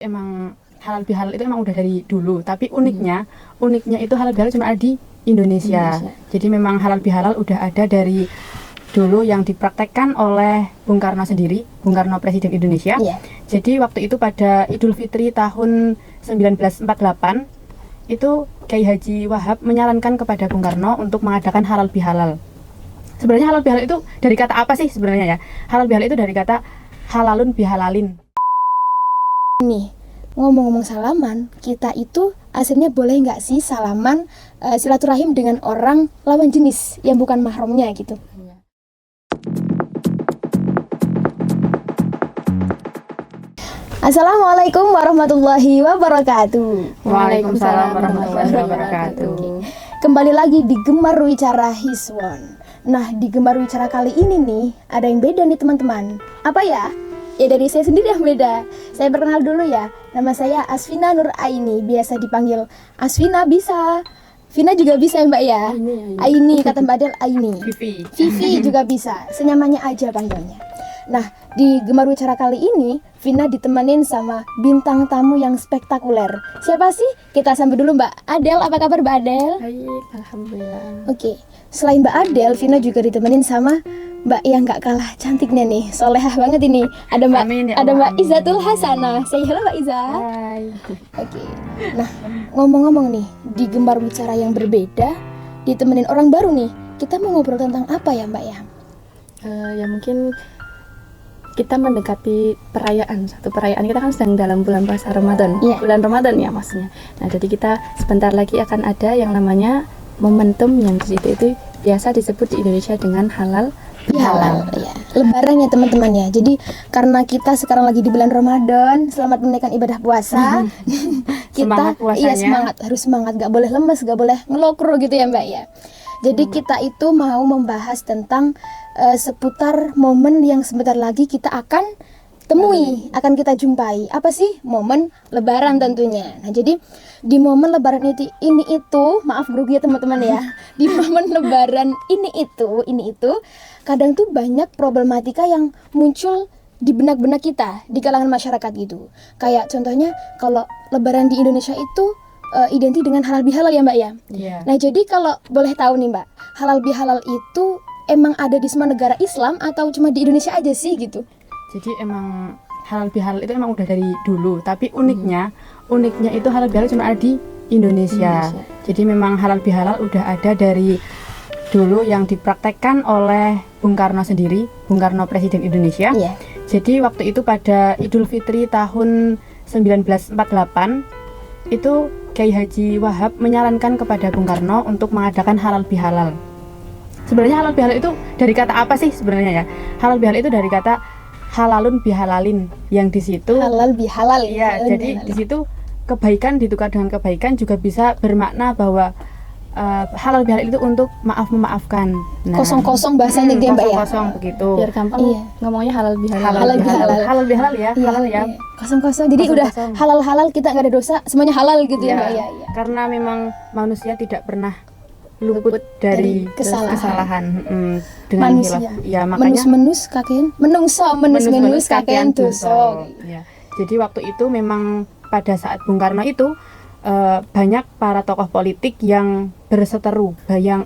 Emang halal bihalal itu emang udah dari dulu, tapi uniknya itu halal bihalal cuma ada di Indonesia. Jadi memang halal bihalal udah ada dari dulu yang dipraktekkan oleh Bung Karno sendiri, Bung Karno Presiden Indonesia. Jadi waktu itu pada Idul Fitri tahun 1948 itu Kiai Haji Wahab menyarankan kepada Bung Karno untuk mengadakan halal bihalal. Sebenarnya halal bihalal itu dari kata apa sih sebenarnya ya? Halal bihalal itu dari kata halalun bihalalin. Nih, ngomong-ngomong salaman, kita itu asalnya boleh nggak sih salaman silaturahim dengan orang lawan jenis yang bukan mahramnya gitu? Assalamualaikum warahmatullahi wabarakatuh. Waalaikumsalam warahmatullahi wabarakatuh. Kembali lagi di Gemar Wicara Hiswon. Nah, di Gemar Wicara kali ini nih ada yang beda nih teman-teman. Apa ya? Ya dari saya sendiri yang beda. Saya perkenal dulu ya. Nama saya Asvina Nur Aini, biasa dipanggil Asvina bisa. Vina juga bisa ya Mbak ya. Aini kata Mbak Del Aini. Vivi juga bisa. Senyamannya aja panggilnya. Nah, di Gemar Wicara kali ini Vina ditemenin sama bintang tamu yang spektakuler. Siapa sih? Kita sambut dulu Mbak Adel. Apa kabar Mbak Adel? Baik, alhamdulillah. Oke. Selain Mbak Adel, Vina juga ditemenin sama Mbak yang gak kalah cantiknya nih, solehah banget ini. Ada Mbak, Amin, ya ada Allah, Mbak Izatul Hasanah. Say hello Mbak Iza. Hai. Oke. Nah, ngomong-ngomong nih, di Gemar Wicara yang berbeda, ditemenin orang baru nih. Kita mau ngobrol tentang apa ya Mbak ya? Ya mungkin kita mendekati satu perayaan. Kita kan sedang dalam bulan puasa Ramadan. Bulan Ramadan ya maksudnya. Nah, jadi kita sebentar lagi akan ada yang namanya momentum yang di situ itu biasa disebut di Indonesia dengan halal bihalal. Ya. Lebaran ya teman-teman ya. Jadi karena kita sekarang lagi di bulan Ramadan, selamat menunaikan ibadah puasa. Kita semangat puasanya. harus semangat, gak boleh lemes, gak boleh ngelokro gitu ya Mbak ya. Jadi kita itu mau membahas tentang seputar momen yang sebentar lagi kita akan temui, akan kita jumpai. Apa sih? Momen Lebaran tentunya. Nah, jadi di momen Lebaran ini itu, maaf grogi ya teman-teman ya. Di momen Lebaran ini itu kadang tuh banyak problematika yang muncul di benak-benak kita, di kalangan masyarakat gitu. Kayak contohnya kalau Lebaran di Indonesia itu identik dengan halal bihalal ya Mbak ya. Nah, jadi kalau boleh tahu nih Mbak, halal bihalal itu emang ada di semua negara Islam atau cuma di Indonesia aja sih gitu? Jadi emang halal bihalal itu emang udah dari dulu, tapi uniknya itu halal bihalal cuma ada di Indonesia. Jadi memang halal bihalal udah ada dari dulu yang dipraktekkan oleh Bung Karno sendiri, Bung Karno Presiden Indonesia. Jadi waktu itu pada Idul Fitri tahun 1948 itu Kiai Haji Wahab menyarankan kepada Bung Karno untuk mengadakan halal bihalal. Sebenarnya halal bihalal itu dari kata apa sih sebenarnya ya? Halal bihalal itu dari kata halalun bihalalin, yang di situ halal bihalal ya. Jadi di situ kebaikan ditukar dengan kebaikan juga bisa bermakna bahwa halal bihalal itu untuk memaafkan. Nah, kosong bahasanya dia Mbak ya. Kosong begitu. Biar gampang ngomongnya halal bihalal. Halal bihalal ya. Halal ya. Kosong. Jadi udah halal kita nggak ada dosa, semuanya halal gitu ya Mbak ya. Karena memang manusia tidak pernah luput dari kesalahan dengan manusia. Ya, makanya menus kakean dosa. Ya. Jadi waktu itu memang pada saat Bung Karno itu banyak para tokoh politik yang berseteru, yang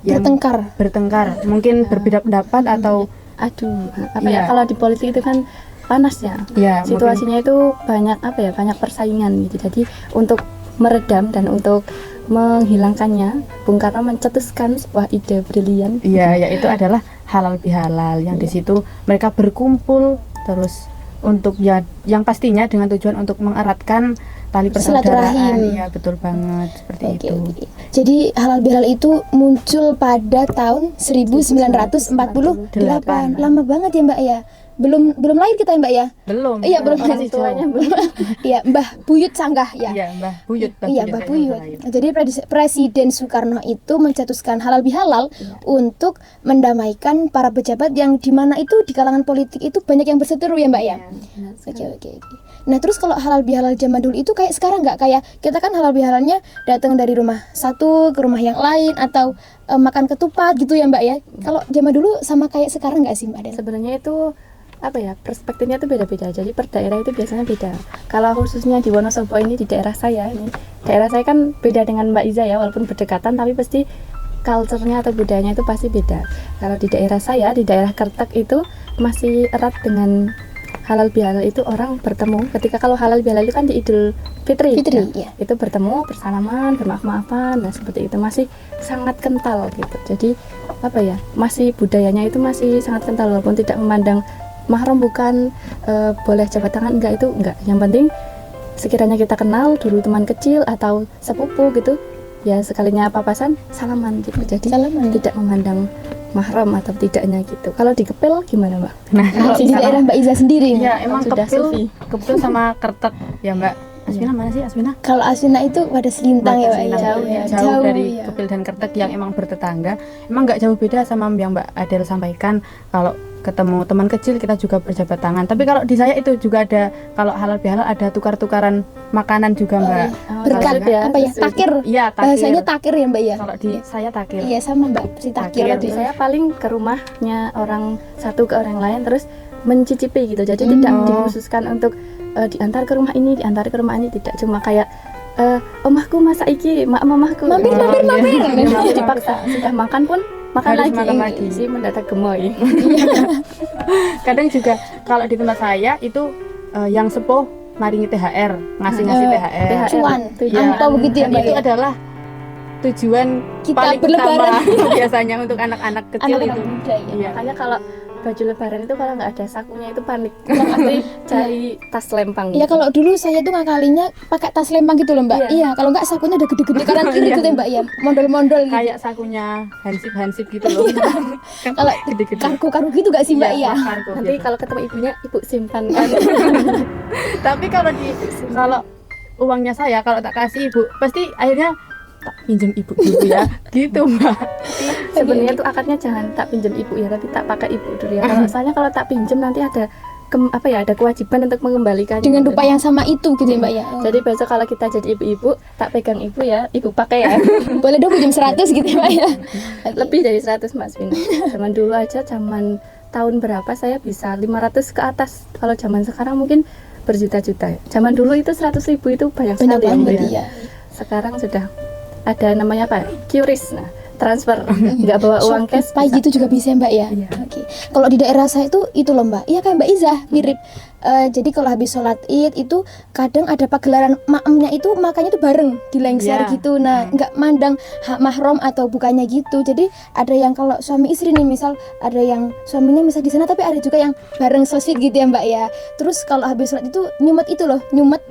bertengkar, mungkin berbeda pendapat atau kalau di politik itu kan panas ya. Situasinya mungkin itu banyak persaingan gitu. Jadi untuk meredam dan untuk menghilangkannya, Bung Karno mencetuskan sebuah ide brilian. Yaitu adalah halal bihalal, yang di situ mereka berkumpul terus untuk yang pastinya dengan tujuan untuk mengeratkan tali persaudaraan. Iya, betul banget seperti itu. Jadi halal bihalal itu muncul pada tahun 1948. Lama banget ya Mbak ya. Belum lahir kita ya Mbak ya? Belum. Iya, belum masih tuanya. Iya, Mbah Buyut Sanggah ya. Iya, Mbah Buyut. Mbah Buyut. Jadi Presiden Soekarno itu mencetuskan halal bihalal untuk mendamaikan para pejabat yang di mana itu di kalangan politik itu banyak yang berseteru ya Mbak ya. Oke. Nah, terus kalau halal bihalal zaman dulu itu kayak sekarang nggak? Kayak kita kan halal bihalalnya datang dari rumah satu ke rumah yang lain atau makan ketupat gitu ya Mbak ya. Kalau zaman dulu sama kayak sekarang nggak sih Mbak? Sebenarnya itu apa ya, perspektifnya itu beda-beda. Jadi per daerah itu biasanya beda. Kalau khususnya di Wonosobo ini, di daerah saya kan beda dengan Mbak Iza ya, walaupun berdekatan tapi pasti culture-nya atau budayanya itu pasti beda. Kalau di daerah saya, di daerah Kertek itu masih erat dengan halal bihalal, itu orang bertemu ketika, kalau halal bihalal itu kan di Idul Fitri, Fitri, ya. iya. Itu bertemu, bersalaman, bermaaf-maafan, nah seperti itu masih sangat kental gitu. Jadi apa ya, masih budayanya itu masih sangat kental, walaupun tidak memandang mahram bukan, boleh jabat tangan enggak, itu enggak. Yang penting sekiranya kita kenal dulu teman kecil atau sepupu gitu, ya sekalinya papasan salaman gitu. Jadi Salaman. tidak memandang mahram atau tidaknya gitu. Kalau di Kepil gimana, Mbak? Nah, Kalau di daerah Mbak Iza sendiri nih. ya emang Sudah sufi. Kepil sama Kertek ya Mbak. Asmina mana sih Asmina? Kalau Aswina itu pada Selintang ya Mbak ya. Jauh Iya, ya. Jauh dari ya. Kepil dan Kertek yang emang bertetangga. Emang nggak jauh beda sama yang Mbak Adel sampaikan. Kalau ketemu teman kecil kita juga berjabat tangan. Tapi kalau di saya itu juga ada, kalau halal bihalal ada tukar-tukaran makanan juga Mbak. Berkat Kalau apa ya? Takir. Iya, takir. Bahasanya takir ya Mbak ya. Kalau di saya takir. Iya sama Mbak, si takir. Kalau di saya paling ke rumahnya orang satu ke orang lain, terus mencicipi gitu. Jadi tidak dikhususkan untuk diantar ke rumah ini, diantar ke rumah ini, tidak. Cuma kayak omahku masak iki, mamahku Mampir. Jadi dipaksa, sudah makan pun makan Harus lagi, makan lagi. si mendadak gemoy. Kadang juga kalau di tempat saya itu yang sepuh maringi THR, ngasih THR. Cuan, Tujuan. angpau begitu ya Dan Mbak itu ya. adalah tujuan Kita paling berlebaran. utama biasanya untuk anak-anak kecil Anak-anak itu. muda ya. Iya. Makanya kalau baju lebaran itu kalau nggak ada sakunya itu panik. Pasti cari tas lempang. Iya kalau dulu saya tuh ngakalinya pakai tas lempang gitu loh Mbak. Iya. Iya kalau nggak sakunya udah gede-gede karena gini gitu ya Mbak ya, mondol-mondol gitu. Kayak sakunya hansip gitu loh. Kan Kalau gede-gede. kargo-kargo gitu gak sih Mbak ya? kargo Nanti gitu. kalau ketemu ibunya, ibu simpan kan. Tapi kalau uangnya saya kalau tak kasih ibu, pasti akhirnya tak pinjem ibu dulu ya. Gitu Mbak. Sebenarnya tuh akadnya jangan tak pinjam ibu ya, tapi tak pakai ibu dulu ya. Kalau soalnya kalau tak pinjam nanti ada ada kewajiban untuk mengembalikan Dengan rupa yang sama itu gitu ya Mbak ya. Jadi besok kalau kita jadi ibu-ibu, tak pegang ibu ya, ibu pakai ya. Boleh dong pinjam 100 gitu ya Mbak ya. Lebih dari 100 Mas Vina. Zaman dulu aja, zaman tahun berapa saya bisa 500 ke atas. Kalau zaman sekarang mungkin berjuta-juta. Zaman dulu itu 100.000 itu banyak Banyak sekali banget ya. ya. Sekarang sudah ada namanya apa? QRIS. Nah, transfer, nggak bawa uang cash. Pai gitu juga bisa Mbak ya. Iya. Oke. Kalau di daerah saya itu loh Mbak. Iya kayak Mbak Iza mirip. Jadi kalau habis sholat Id itu kadang ada pagelaran makemnya itu makanya itu bareng di lengser Iya. gitu. Nah nggak mandang hak mahram atau bukannya gitu. Jadi ada yang kalau suami istri nih misal ada yang suaminya misal di sana tapi ada juga yang bareng sosfit gitu ya Mbak ya. Terus kalau habis sholat itu nyumet itu loh nyumet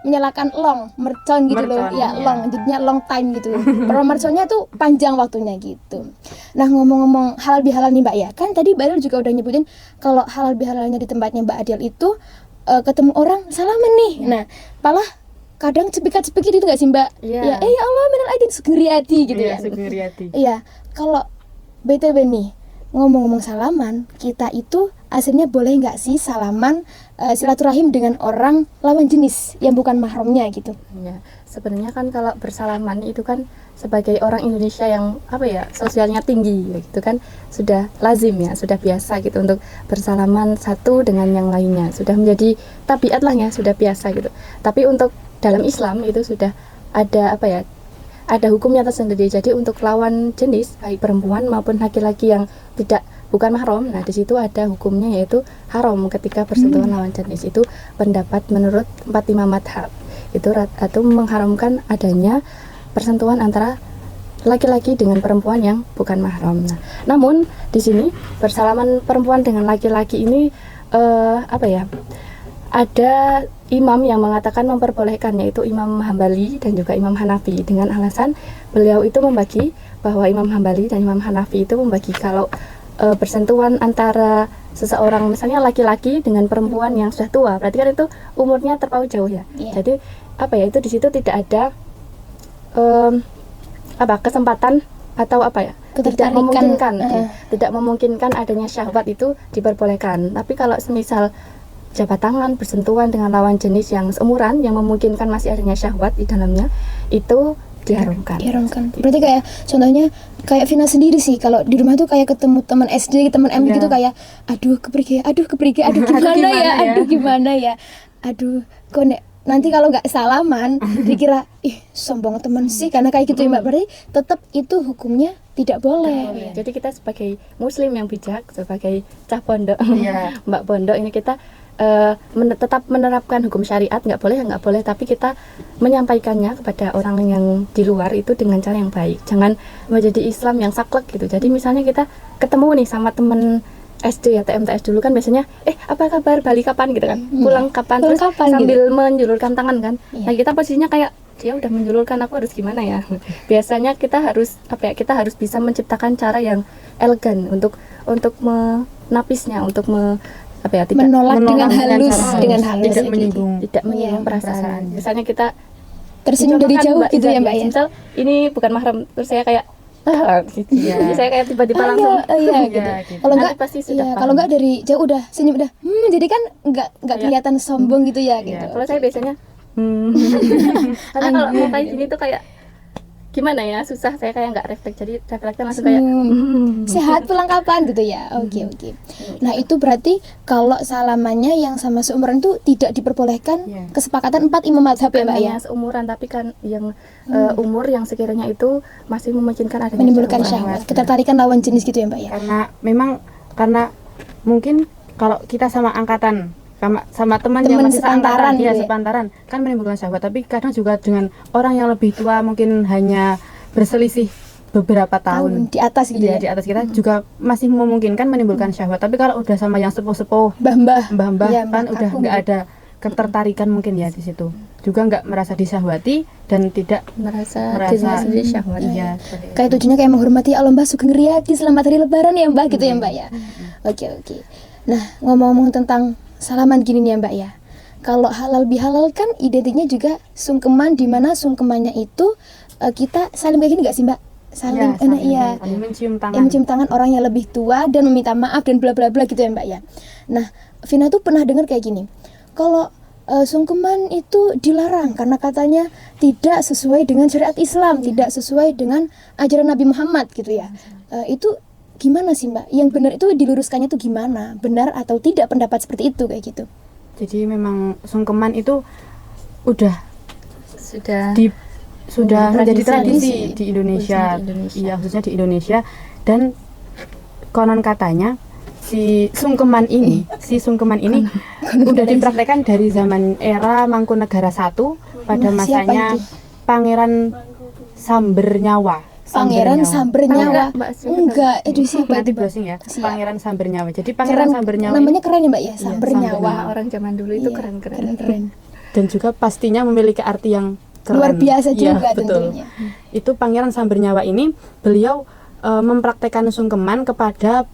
menyalakan long mercon gitu loh Mercon, ya iya. long jadinya long time gitu. Kalau merconnya tuh panjang waktunya gitu. Nah ngomong-ngomong halal bihalal nih Mbak ya, kan tadi Mbak Adel juga udah nyebutin kalau halal bihalalnya di tempatnya Mbak Adel itu ketemu orang salaman nih. Nah malah kadang cepik-cepik itu nggak sih Mbak? Iya. Ya ya Allah minal aidin sugeng riyadi gitu Iya, ya. Sugeng Riyadi. Iya, kalau BTW nih ngomong-ngomong salaman, kita itu aslinya boleh nggak sih salaman silaturahim dengan orang lawan jenis yang bukan mahramnya gitu? Ya, sebenarnya kan kalau bersalaman itu kan sebagai orang Indonesia yang apa ya, sosialnya tinggi gitu kan, sudah lazim ya, sudah biasa gitu untuk bersalaman satu dengan yang lainnya, sudah menjadi tabiat lah ya, sudah biasa gitu. Tapi untuk dalam Islam itu sudah ada apa ya, ada hukumnya tersendiri. Jadi untuk lawan jenis baik perempuan maupun laki-laki yang bukan mahram, nah di situ ada hukumnya yaitu haram ketika bersentuhan lawan jenis. Itu pendapat menurut 45 madhab itu atau mengharamkan adanya persentuhan antara laki-laki dengan perempuan yang bukan mahram. Nah, namun di sini bersalaman perempuan dengan laki-laki ini apa ya? Ada imam yang mengatakan memperbolehkan, yaitu Imam Hambali dan juga Imam Hanafi, dengan alasan beliau itu membagi bahwa Imam Hambali dan Imam Hanafi itu membagi kalau bersentuhan antara seseorang misalnya laki-laki dengan perempuan yang sudah tua, berarti kan itu umurnya terpaut jauh ya. Iya. Jadi apa ya, itu di situ tidak ada kesempatan atau apa ya, tidak Ketertarikan. memungkinkan tidak memungkinkan adanya syahwat itu diperbolehkan. Tapi kalau semisal jabat tangan, bersentuhan dengan lawan jenis yang seumuran yang memungkinkan masih adanya syahwat di dalamnya, itu diharamkan. Berarti kayak contohnya kayak Vina sendiri sih, kalau di rumah tuh kayak ketemu teman SD, teman M gitu kayak aduh kepergi, aduh gimana ya, kok nanti kalau nggak salaman dikira ih sombong teman sih, karena kayak gitu ya Mbak. Berarti tetap itu hukumnya tidak boleh. Jadi kita sebagai muslim yang bijak, sebagai cah pondok, Mbak pondok ini kita tetap menerapkan hukum syariat, nggak boleh, tapi kita menyampaikannya kepada orang yang di luar itu dengan cara yang baik. Jangan menjadi Islam yang saklek gitu. Jadi misalnya kita ketemu nih sama temen SD atau MTS dulu kan biasanya apa kabar, balik kapan gitu kan, pulang kapan, terus sambil menjulurkan tangan kan. Nah kita posisinya kayak dia udah menjulurkan, aku harus gimana ya. Biasanya kita harus kita harus bisa menciptakan cara yang elegan untuk menapisnya, untuk tidak menolak dengan halus, tidak menyinggung perasaan. Misalnya kita tersenyum dari jauh gitu ya Mbak ya. Misal ini bukan mahram, terus saya kayak gitu. Jadi saya kayak tiba-tiba langsung gitu. Kalau enggak pasti sudah kalau enggak dari jauh udah senyum udah jadi kan enggak kelihatan sombong gitu ya gitu. Kalau saya biasanya karena kalau mau kayak gini tuh kayak gimana ya, susah, saya kayak nggak refleks, jadi refleksnya langsung kayak sehat, pulang kapan gitu ya. Oke. Nah itu berarti kalau salamannya yang sama seumuran itu tidak diperbolehkan, kesepakatan 4 imam mazhab ya Mbak ya. Seumuran, tapi kan yang umur yang sekiranya itu masih memungkinkan adanya menimbulkan syahwat, ketertarikan lawan jenis gitu ya Mbak ya. Karena mungkin kalau kita sama angkatan sama teman yang masih sepantaran gitu ya, sepantaran kan menimbulkan syahwat, tapi kadang juga dengan orang yang lebih tua mungkin hanya berselisih beberapa tahun di atas gitu ya, di atas kita juga masih memungkinkan menimbulkan syahwat. Tapi kalau udah sama yang sepuh-sepuh, mbah-mbah kan udah nggak ada ketertarikan mungkin ya di situ, juga nggak merasa disyahwati dan tidak merasa sendiri syahwat. Kayak tujuannya kayak menghormati Allah Mbak Sugeng Riyadi, selamat hari Lebaran ya Mbak gitu ya Mbak ya. Oke. Nah ngomong-ngomong tentang salaman gini nih ya Mbak ya. Kalau halal bihalal kan identiknya juga sungkeman, di mana sungkemannya itu kita saling kayak gini nggak sih Mbak? Saling mencium tangan orang yang lebih tua dan meminta maaf dan bla bla bla gitu ya Mbak ya. Nah, Vina tuh pernah dengar kayak gini. Kalau sungkeman itu dilarang karena katanya tidak sesuai dengan syariat Islam, tidak sesuai dengan ajaran Nabi Muhammad gitu ya. Itu gimana sih Mbak? Yang benar itu diluruskannya tuh gimana? Benar atau tidak pendapat seperti itu kayak gitu? Jadi memang sungkeman itu sudah menjadi tradisi di Indonesia. Iya, khususnya di Indonesia. Dan konon katanya si sungkeman ini udah dipraktekkan dari zaman era Mangkunegara I pada masanya Pangeran Sambernyawa. Pangeran Sambernyawa. Enggak, siapa nanti browsing ya. Pangeran Sambernyawa. Jadi Pangeran Sambernyawa namanya keren ya Mbak ya, Sambernyawa. Orang zaman dulu itu keren. Dan juga pastinya memiliki arti yang keren. Luar biasa juga betul. Tentunya. Itu Pangeran Sambernyawa ini beliau mempraktekkan sungkeman kepada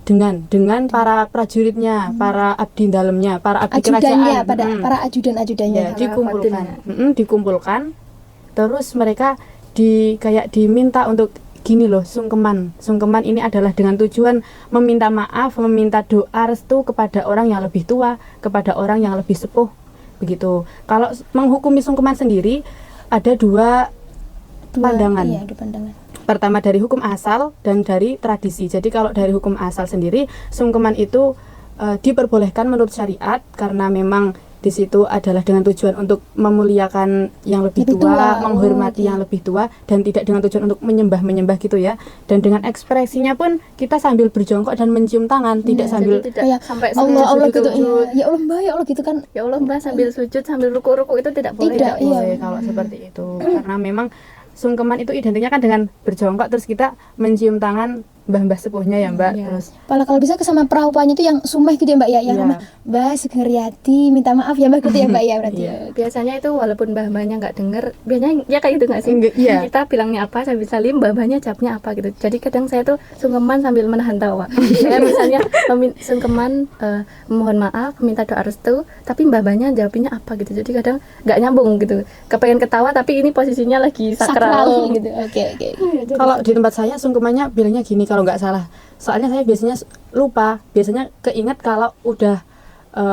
dengan para prajuritnya, para abdi dalamnya, para abdi kerajaan, para ajudan-ajudannya. Dikumpulkan. Terus mereka diminta untuk gini loh, sungkeman ini adalah dengan tujuan meminta maaf, meminta doa restu kepada orang yang lebih tua, kepada orang yang lebih sepuh begitu. Kalau menghukumi sungkeman sendiri ada dua pandangan. Iya, ada pandangan. Pertama dari hukum asal dan dari tradisi. Jadi kalau dari hukum asal sendiri, sungkeman itu diperbolehkan menurut syariat karena memang di situ adalah dengan tujuan untuk memuliakan yang lebih tua, menghormati yang lebih tua, dan tidak dengan tujuan untuk menyembah gitu ya. Dan dengan ekspresinya pun kita sambil berjongkok dan mencium tangan, tidak sambil sampai Allah gitu. Ya Allah Mbak, ya Allah gitu kan. Ya Allah Mbak sambil sujud, sambil ruku-ruku itu tidak boleh. Tidak boleh kalau seperti itu. Karena memang sungkeman itu identiknya kan dengan berjongkok terus kita mencium tangan mbah-mbah sepuhnya ya Mbak. Terus kalau bisa sama perahuannya itu yang sumeh gitu ya Mbak ya, yang namanya Mbak Sugeng Riyadi, minta maaf ya Mbak gitu ya Mbak ya berarti. Biasanya itu walaupun mbah-mbahnya nggak dengar, biasanya ya kayak gitu nggak sih? Kita bilangnya apa, sambil salim, mbah-mbahnya jawabnya apa gitu. Jadi kadang saya tuh sungkeman sambil menahan tawa. Saya misalnya sungkeman mohon maaf, minta doa restu, tapi mbah-mbahnya jawabnya apa gitu. Jadi kadang nggak nyambung gitu. Kepengen ketawa tapi ini posisinya lagi sakral gitu. Oke. Kalau di tempat saya sungkemannya bilangnya gini kalau nggak salah. Soalnya saya biasanya lupa, biasanya keinget kalau udah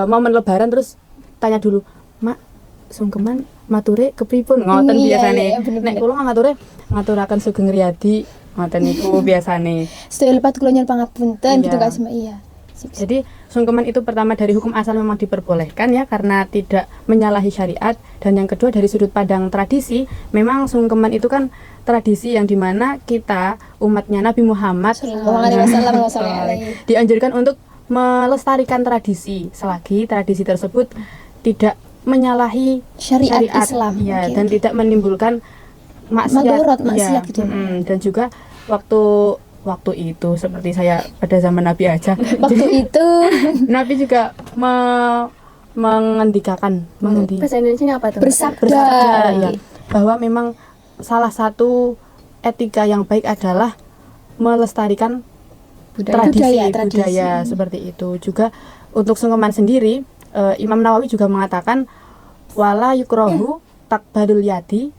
momen lebaran terus tanya dulu, Mak, sungkeman mature kepripun ngoten Iya, biasane. iya, bener-bener. Nek kula mature ngaturaken sugeng riyadi ngoten niku biasane. Sedaya lepat kula nyuwun pangapunten Iya. gitu Kak Asma. Iya. Sip, sip. Jadi sungkeman itu pertama dari hukum asal memang diperbolehkan ya karena tidak menyalahi syariat, dan yang kedua dari sudut pandang tradisi memang sungkeman itu kan tradisi yang dimana kita umatnya Nabi Muhammad Sallallahu alaihi wasallam wa sallam alaihi. dianjurkan untuk melestarikan tradisi selagi tradisi tersebut tidak menyalahi Syariat Islam. ya, Oke, dan oke. tidak menimbulkan maksiat, Madorot, ya, maksiat gitu. dan juga waktu itu seperti saya pada zaman Nabi aja Waktu itu Nabi juga mengendikakan Bahasa Indonesia apa tuh? bersabda. ya, bahwa memang salah satu etika yang baik adalah melestarikan Budaya. budaya seperti itu. Juga untuk sungkeman sendiri, Imam Nawawi juga mengatakan wala yukrohu takbalul yadi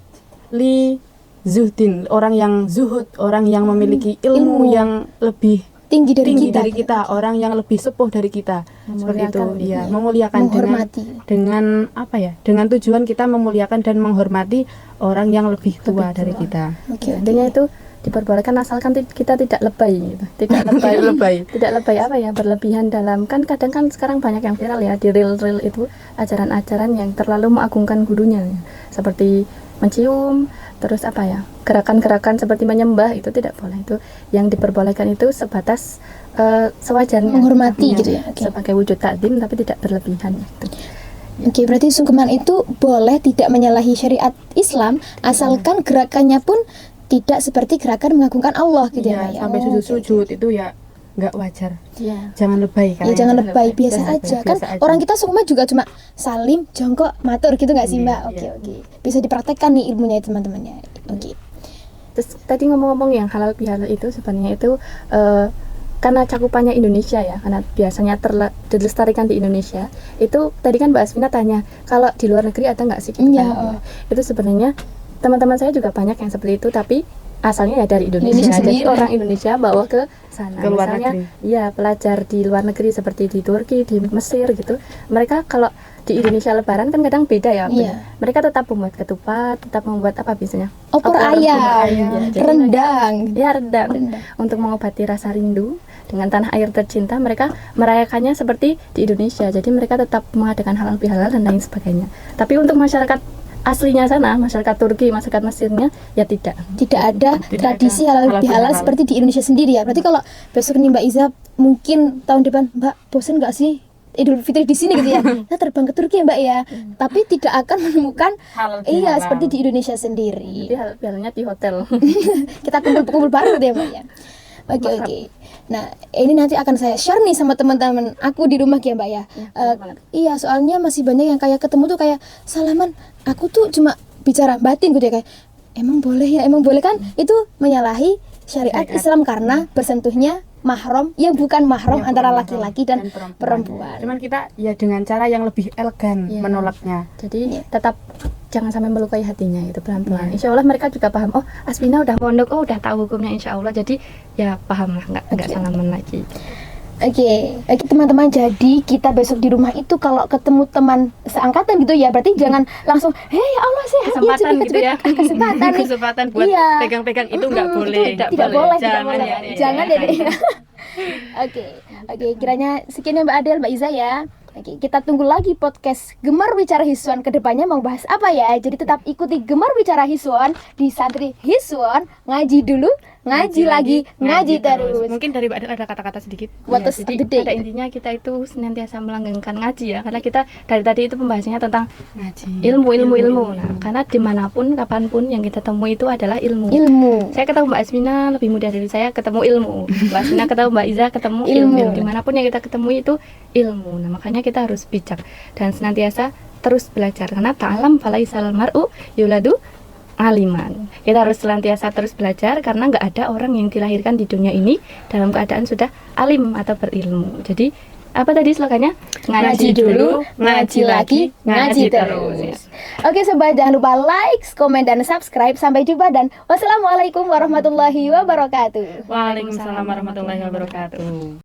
li zuhdin, orang yang zuhud, orang yang memiliki ilmu Ilmu. yang lebih tinggi tinggi kita. dari kita, orang yang lebih sepuh dari kita, seperti itu. Memuliakan, Ya, memuliakan Menghormati. dengan apa ya? Dengan tujuan kita memuliakan dan menghormati orang yang lebih tua dari kita. Oke, oke. Intinya itu diperbolehkan asalkan kita tidak lebay gitu. Tidak lebay. Lebay. Tidak lebay apa ya? Berlebihan dalam, kan kadang kan sekarang banyak yang viral ya di reel-reel itu ajaran-ajaran yang terlalu mengagungkan gurunya ya. Seperti mencium, terus apa ya? Gerakan-gerakan seperti menyembah itu tidak boleh. Itu yang diperbolehkan itu sebatas sewajarnya. Menghormati Ya, gitu ya, oke. Sebagai wujud takdim tapi tidak berlebihan gitu. Oke, berarti sungkeman itu boleh tidak menyalahi syariat Islam asalkan gerakannya pun tidak seperti gerakan mengagungkan Allah gitu ya, Ya, Mbak ya. sampai Oh, sujud-sujud itu ya nggak wajar. Iya. Jangan lebay kan. Ya jangan lebay, biasa Biasa aja. Kan aja. orang kita sungkeman juga cuma salim, jongkok, matur gitu nggak sih, Iya, Mbak? Oke, iya. oke. Bisa dipraktekkan nih ilmunya teman-temannya. Oke. Terus tadi ngomong-ngomong yang halal bihalal itu sebenarnya itu karena cakupannya Indonesia ya, karena biasanya dilestarikan di Indonesia. Itu tadi kan Mbak Asmina tanya, kalau di luar negeri ada nggak sih? Gitu Iya, kan? Itu sebenarnya teman-teman saya juga banyak yang seperti itu, tapi asalnya ya dari Indonesia. Indonesia Jadi sendiri. orang Indonesia bawa ke sana. Ke luar Misalnya, negeri. iya pelajar di luar negeri seperti di Turki, di Mesir gitu. Mereka kalau di Indonesia Lebaran kan kadang beda ya. Iya. Mereka tetap membuat ketupat, tetap membuat apa biasanya? Opor ayam, Ya, jadi rendang. ya rendang. Rendang. Untuk mengobati rasa rindu dengan tanah air tercinta, mereka merayakannya seperti di Indonesia. Jadi mereka tetap mengadakan halal bihalal dan lain sebagainya. Tapi untuk masyarakat aslinya sana, masyarakat Turki, masyarakat Mesirnya ya tidak. Tidak ada Tidak tradisi ada halal halal bihalal bihalal. seperti di Indonesia sendiri ya. Berarti kalau besok nih Mbak Iza mungkin tahun depan, Mbak, bosen nggak sih Idul Fitri di sini gitu ya? Kita terbang ke Turki ya, Mbak ya. Tapi tidak akan menemukan Halal iya bihalal. Jadi seperti di Indonesia sendiri. halal bihalalnya di hotel. Kita kumpul-kumpul bareng gitu ya, Mbak ya. Oke, oke. Nah, ini nanti akan saya share nih sama teman-teman aku di rumah ya, Mbak ya. banget. Iya, soalnya masih banyak yang kayak ketemu tuh kayak salaman, aku tuh cuma bicara batin gitu ya, kayak emang boleh ya, emang boleh kan? Itu menyalahi syariat Syariat. Islam karena bersentuhnya mahram yang bukan mahram Ya, antara bukan laki-laki dan perempuan. Cuman kita ya dengan cara yang lebih elegan Iya. menolaknya. Jadi tetap jangan sampai melukai hatinya itu pelan-pelan. Insya Allah mereka juga paham. Oh, Asmina udah pondok, oh udah tahu hukumnya Insya Allah. Jadi ya paham lah, nggak salaman lagi. Oke, teman-teman. Jadi kita besok di rumah itu kalau ketemu teman seangkatan gitu ya, berarti jangan langsung, hei ya Allah sehat ya, Kesempatan cepet-cepet." gitu ya. Kesempatan nih. Kesempatan buat Iya. pegang-pegang itu nggak Mm-mm, boleh. itu tidak boleh, tidak Jangan boleh. ya, Dek. Jangan ya, Dek. Oke, kiranya sekian ya Mbak Adel, Mbak Iza ya. Oke, kita tunggu lagi podcast Gemar Bicara Hiswan kedepannya mau bahas apa ya. Jadi tetap ikuti Gemar Bicara Hiswan di Santri Hiswan, ngaji dulu, ngaji lagi, ngaji terus. Mungkin dari Mbak Adel ada kata-kata sedikit. What Ya, is jadi the day? pada intinya kita itu senantiasa melanggengkan ngaji ya, karena kita dari tadi itu pembahasannya tentang Ngaji. ilmu. Nah, karena dimanapun, kapanpun yang kita temui itu adalah ilmu. Ilmu. Saya ketemu Mbak Asmina lebih muda dari saya, ketemu ilmu. Mbak Asmina ketemu Mbak Iza, ketemu Ilmu. ilmu. Dimanapun yang kita ketemu itu ilmu. Nah, makanya kita harus bijak dan senantiasa terus belajar. Karena ta'alam falaisal mar'u yuladu aliman. Kita harus senantiasa terus belajar karena nggak ada orang yang dilahirkan di dunia ini dalam keadaan sudah alim atau berilmu. Jadi apa tadi slogannya? Ngaji dulu, ngaji lagi, ngaji terus. Oke sobat, jangan lupa like, komen, dan subscribe. Sampai jumpa dan wassalamualaikum warahmatullahi wabarakatuh. Waalaikumsalam warahmatullahi wabarakatuh.